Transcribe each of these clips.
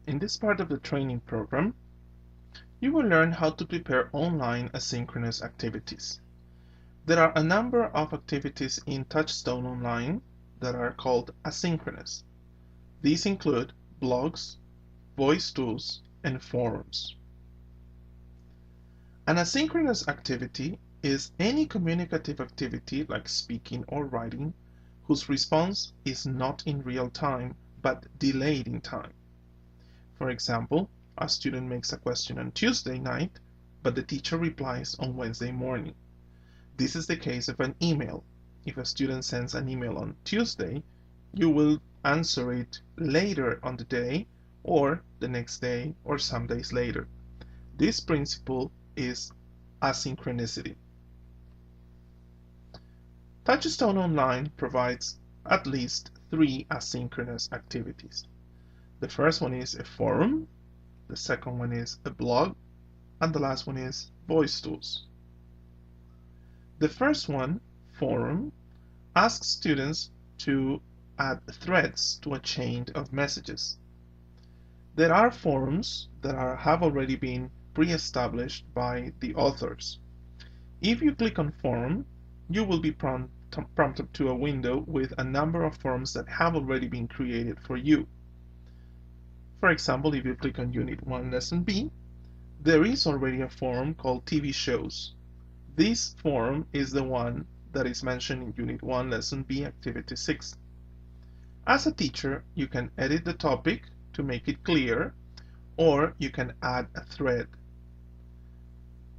In this part of the training program, you will learn how to prepare online asynchronous activities. There are a number of activities in Touchstone Online that are called asynchronous. These include blogs, voice tools, and forums. An asynchronous activity is any communicative activity like speaking or writing whose response is not in real time but delayed in time. For example, a student makes a question on Tuesday night, but the teacher replies on Wednesday morning. This is the case of an email. If a student sends an email on Tuesday, you will answer it later on the day, or the next day, or some days later. This principle is asynchronicity. Touchstone Online provides at least 3 asynchronous activities. The first one is a forum, the second one is a blog, and the last one is voice tools. The first one, forum, asks students to add threads to a chain of messages. There are forums that have already been pre-established by the authors. If you click on forum, you will be prompted to a window with a number of forums that have already been created for you. For example, if you click on Unit 1 Lesson B, there is already a forum called TV Shows. This forum is the one that is mentioned in Unit 1 Lesson B Activity 6. As a teacher, you can edit the topic to make it clear, or you can add a thread.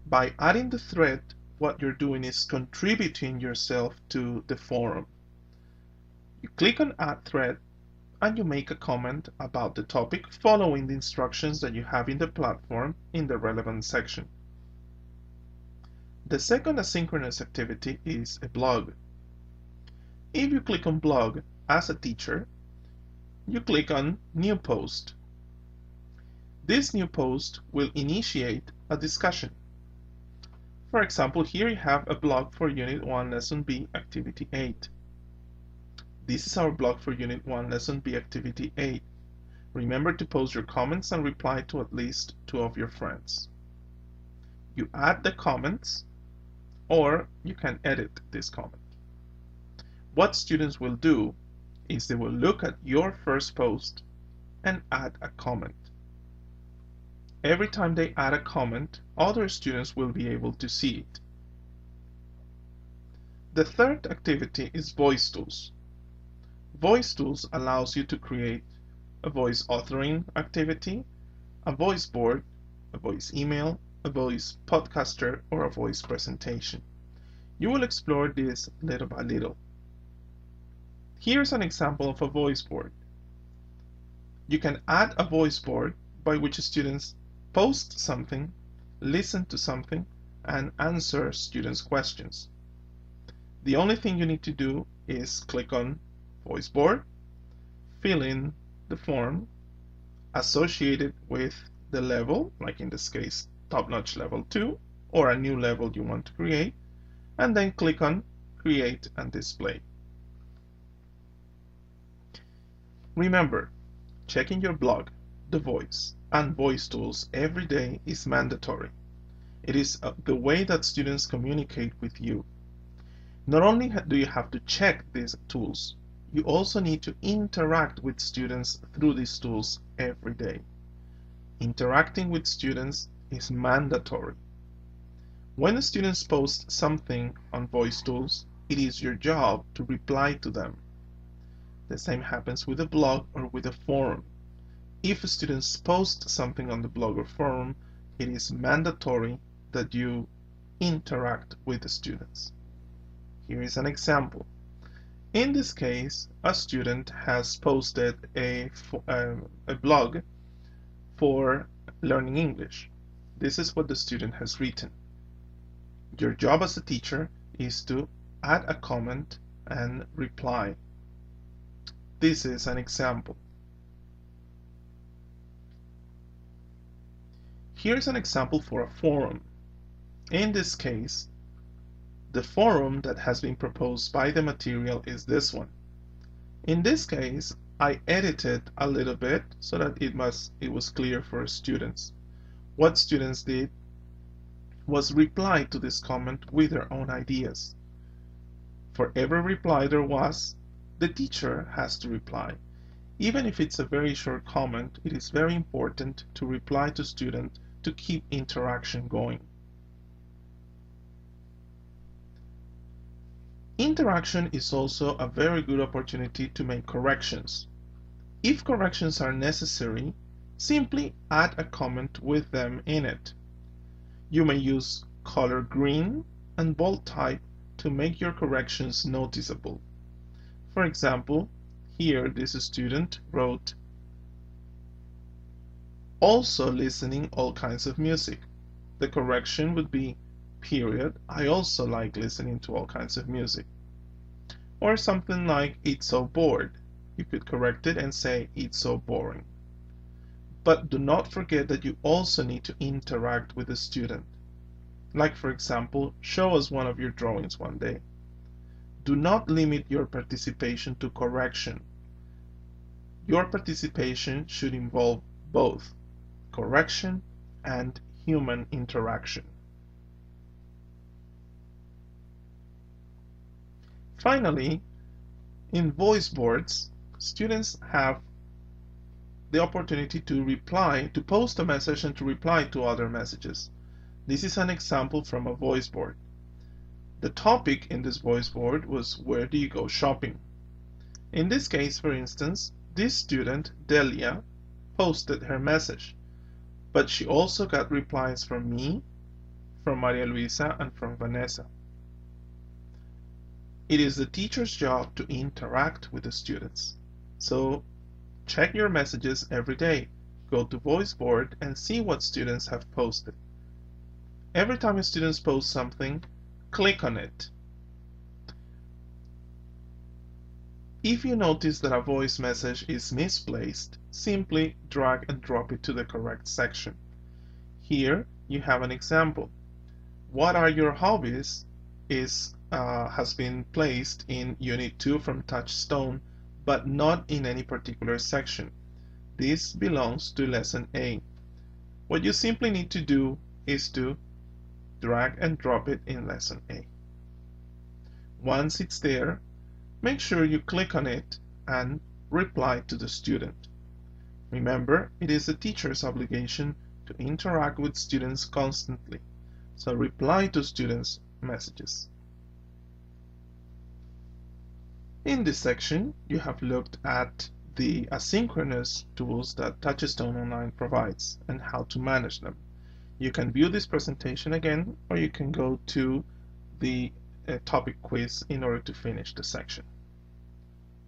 By adding the thread, what you're doing is contributing yourself to the forum. You click on Add Thread, and you make a comment about the topic following the instructions that you have in the platform in the relevant section. The second asynchronous activity is a blog. If you click on Blog as a teacher, you click on New Post. This new post will initiate a discussion. For example, here you have a blog for Unit 1 Lesson B Activity 8. This is our blog for Unit 1 Lesson B Activity 8. Remember to post your comments and reply to at least 2 of your friends. You add the comments, or you can edit this comment. What students will do is they will look at your first post and add a comment. Every time they add a comment, other students will be able to see it. The third activity is voice tools. Voice tools allows you to create a voice authoring activity, a voice board, a voice email, a voice podcaster, or a voice presentation. You will explore this little by little. Here's an example of a voice board. You can add a voice board by which students post something, listen to something, and answer students' questions. The only thing you need to do is click on Voice Board, fill in the form associated with the level, like in this case, top-notch level 2, or a new level you want to create, and then click on Create and Display. Remember, checking your blog, The Voice, and voice tools every day is mandatory. It is the way that students communicate with you. Not only do you have to check these tools, you also need to interact with students through these tools every day. Interacting with students is mandatory. When the students post something on voice tools, it is your job to reply to them. The same happens with a blog or with a forum. If students post something on the blog or forum, it is mandatory that you interact with the students. Here is an example. In this case, a student has posted a blog for learning English. This is what the student has written. Your job as a teacher is to add a comment and reply. This is an example. Here's an example for a forum. In this case, the forum that has been proposed by the material is this one. In this case, I edited a little bit so that it was clear for students. What students did was reply to this comment with their own ideas. For every reply there was, the teacher has to reply. Even if it's a very short comment, it is very important to reply to students to keep interaction going. Interaction is also a very good opportunity to make corrections. If corrections are necessary, simply add a comment with them in it. You may use color green and bold type to make your corrections noticeable. For example, here this student wrote, also listening all kinds of music. The correction would be, period, I also like listening to all kinds of music. Or something like, it's so bored. You could correct it and say, it's so boring. But do not forget that you also need to interact with the student. Like, for example, show us one of your drawings one day. Do not limit your participation to correction. Your participation should involve both correction and human interaction. Finally, in voice boards, students have the opportunity to post a message and to reply to other messages. This is an example from a voice board. The topic in this voice board was, where do you go shopping? In this case, for instance, this student, Delia, posted her message, but she also got replies from me, from Maria Luisa, and from Vanessa. It is the teacher's job to interact with the students. So check your messages every day. Go to voice board and see what students have posted. Every time a student posts something, click on it. If you notice that a voice message is misplaced, simply drag and drop it to the correct section. Here you have an example. What are your hobbies has been placed in Unit 2 from Touchstone, but not in any particular section. This belongs to Lesson A. What you simply need to do is to drag and drop it in Lesson A. Once it's there, make sure you click on it and reply to the student. Remember, it is the teacher's obligation to interact with students constantly, so reply to students' messages. In this section, you have looked at the asynchronous tools that Touchstone Online provides and how to manage them. You can view this presentation again, or you can go to the topic quiz in order to finish the section.